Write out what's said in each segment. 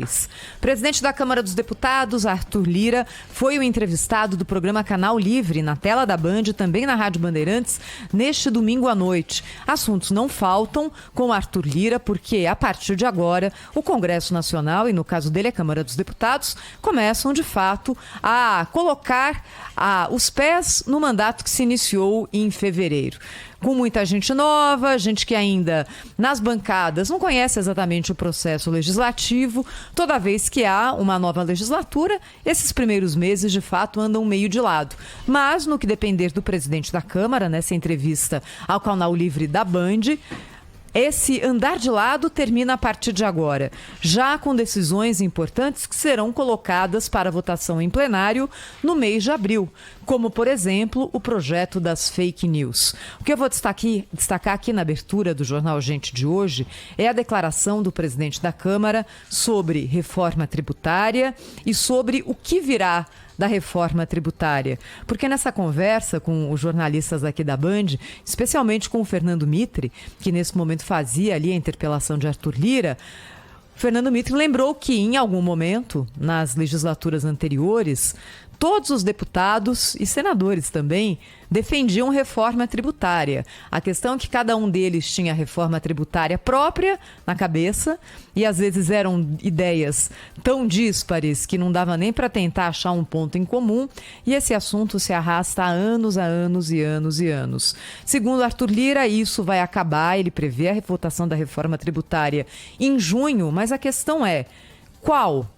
país. O presidente da Câmara dos Deputados, Arthur Lira, foi o entrevistado do programa Canal Livre, na tela da Band, também na Rádio Bandeirantes, neste domingo à noite. Assuntos não faltam com Arthur Lira, porque a partir de agora, o Congresso Nacional, e no caso dele a Câmara dos Deputados, começam de fato a colocar os pés no mandato que se iniciou em fevereiro. Com muita gente nova, gente que ainda nas bancadas não conhece exatamente o processo legislativo. Toda vez que há uma nova legislatura, esses primeiros meses de fato andam meio de lado. Mas no que depender do presidente da Câmara, nessa entrevista ao Canal Livre da Band, esse andar de lado termina a partir de agora, já com decisões importantes que serão colocadas para votação em plenário no mês de abril, como, por exemplo, o projeto das fake news. O que eu vou destacar aqui na abertura do Jornal Gente de hoje é a declaração do presidente da Câmara sobre reforma tributária e sobre o que virá da reforma tributária. Porque nessa conversa com os jornalistas aqui da Band, especialmente com o Fernando Mitre, que nesse momento fazia ali a interpelação de Arthur Lira, Fernando Mitre lembrou que em algum momento, nas legislaturas anteriores, todos os deputados e senadores também defendiam reforma tributária. A questão é que cada um deles tinha reforma tributária própria na cabeça e às vezes eram ideias tão díspares que não dava nem para tentar achar um ponto em comum, e esse assunto se arrasta há anos e anos e anos. Segundo Arthur Lira, isso vai acabar, ele prevê a votação da reforma tributária em junho, mas a questão é qual?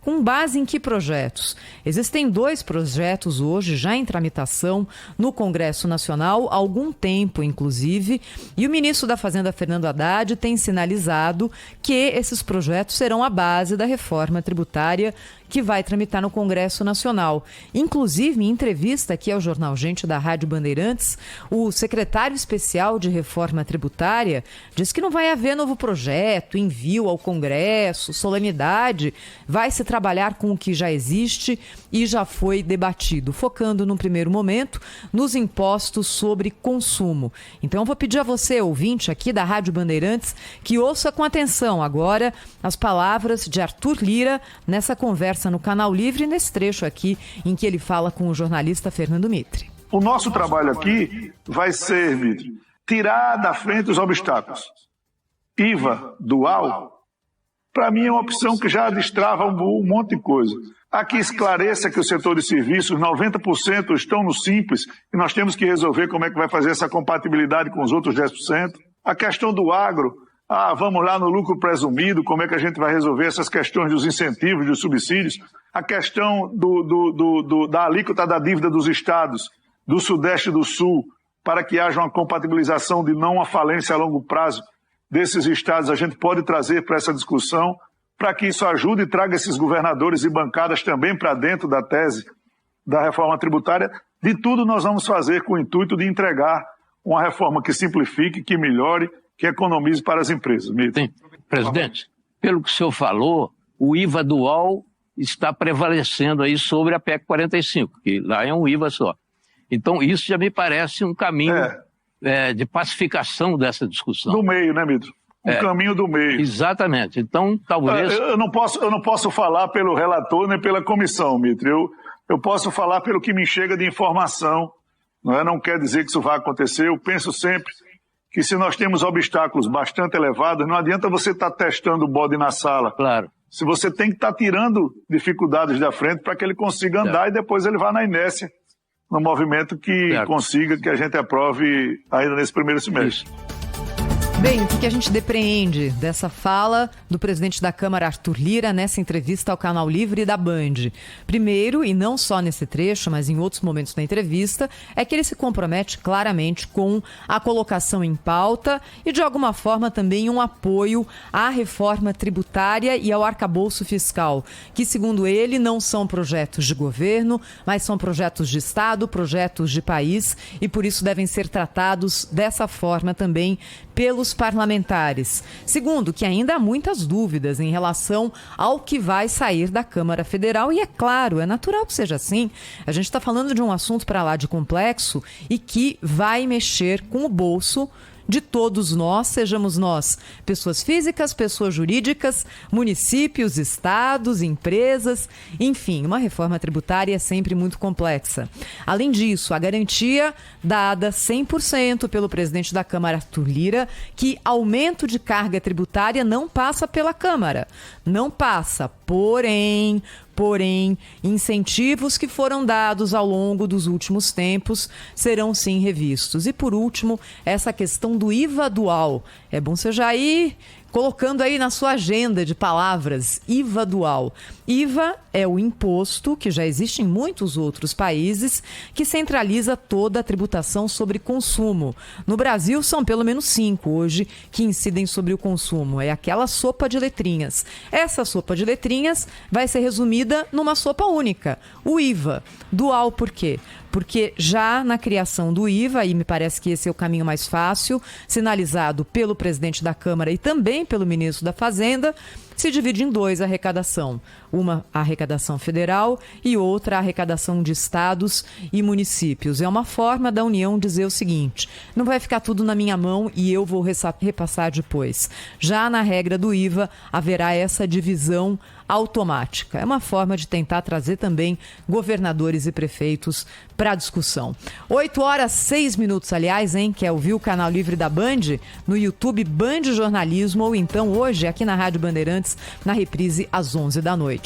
Com base em que projetos? Existem 2 projetos hoje já em tramitação no Congresso Nacional, há algum tempo, inclusive, e o ministro da Fazenda, Fernando Haddad, tem sinalizado que esses projetos serão a base da reforma tributária que vai tramitar no Congresso Nacional. Inclusive, em entrevista aqui ao Jornal Gente da Rádio Bandeirantes, o secretário especial de Reforma Tributária diz que não vai haver novo projeto, envio ao Congresso, solenidade, vai se trabalhar com o que já existe e já foi debatido, focando num primeiro momento nos impostos sobre consumo. Então, eu vou pedir a você, ouvinte aqui da Rádio Bandeirantes, que ouça com atenção agora as palavras de Arthur Lira nessa conversa no Canal Livre, nesse trecho aqui em que ele fala com o jornalista Fernando Mitre. O nosso trabalho aqui vai ser, Mitre, tirar da frente os obstáculos. IVA dual, para mim é uma opção que já destrava um monte de coisa. Aqui esclareça que o setor de serviços, 90% estão no Simples, e nós temos que resolver como é que vai fazer essa compatibilidade com os outros 10%. A questão do agro, vamos lá no lucro presumido, como é que a gente vai resolver essas questões dos incentivos, dos subsídios. A questão da alíquota da dívida dos estados, do Sudeste e do Sul, para que haja uma compatibilização de não uma falência a longo prazo desses estados, a gente pode trazer para essa discussão, para que isso ajude e traga esses governadores e bancadas também para dentro da tese da reforma tributária. De tudo nós vamos fazer com o intuito de entregar uma reforma que simplifique, que melhore, que economize para as empresas. Sim. Presidente, pelo que o senhor falou, o IVA dual está prevalecendo aí sobre a PEC 45, que lá é um IVA só. Então isso já me parece um caminho de pacificação dessa discussão. Do meio, né, Mitre? Caminho do meio. Exatamente. Então, talvez... Eu não posso falar pelo relator nem pela comissão, Mitre. Eu posso falar pelo que me chega de informação. Não quer dizer que isso vai acontecer. Eu penso sempre que se nós temos obstáculos bastante elevados, não adianta você estar testando o bode na sala. Claro. Se você tem que estar tirando dificuldades da frente para que ele consiga andar e depois ele vá na inércia no movimento que consiga que a gente aprove ainda nesse primeiro semestre. Isso. Bem, o que a gente depreende dessa fala do presidente da Câmara, Arthur Lira, nessa entrevista ao Canal Livre da Band? Primeiro, e não só nesse trecho, mas em outros momentos da entrevista, é que ele se compromete claramente com a colocação em pauta e, de alguma forma, também um apoio à reforma tributária e ao arcabouço fiscal, que, segundo ele, não são projetos de governo, mas são projetos de Estado, projetos de país, e por isso devem ser tratados dessa forma também pelos parlamentares. Segundo, que ainda há muitas dúvidas em relação ao que vai sair da Câmara Federal, e é claro, é natural que seja assim. A gente está falando de um assunto para lá de complexo e que vai mexer com o bolso de todos nós, sejamos nós pessoas físicas, pessoas jurídicas, municípios, estados, empresas, enfim, uma reforma tributária é sempre muito complexa. Além disso, a garantia dada 100% pelo presidente da Câmara, Arthur Lira, que aumento de carga tributária não passa pela Câmara, não passa, porém, incentivos que foram dados ao longo dos últimos tempos serão sim revistos. E por último, essa questão do IVA dual. É bom você já ir colocando aí na sua agenda de palavras, IVA dual. IVA é o imposto que já existe em muitos outros países, que centraliza toda a tributação sobre consumo. No Brasil, são pelo menos 5 hoje que incidem sobre o consumo. É aquela sopa de letrinhas. Essa sopa de letrinhas vai ser resumida numa sopa única, o IVA. Dual por quê? Porque já na criação do IVA, e me parece que esse é o caminho mais fácil, sinalizado pelo presidente da Câmara e também pelo ministro da Fazenda, se divide em 2 a arrecadação. Uma a arrecadação federal e outra a arrecadação de estados e municípios. É uma forma da União dizer o seguinte: não vai ficar tudo na minha mão e eu vou repassar depois. Já na regra do IVA haverá essa divisão automática. É uma forma de tentar trazer também governadores e prefeitos para a discussão. 8h06, aliás, hein? Quer ouvir o canal Livre da Band? No YouTube Band Jornalismo ou então hoje aqui na Rádio Bandeirantes, na reprise às 11 da noite.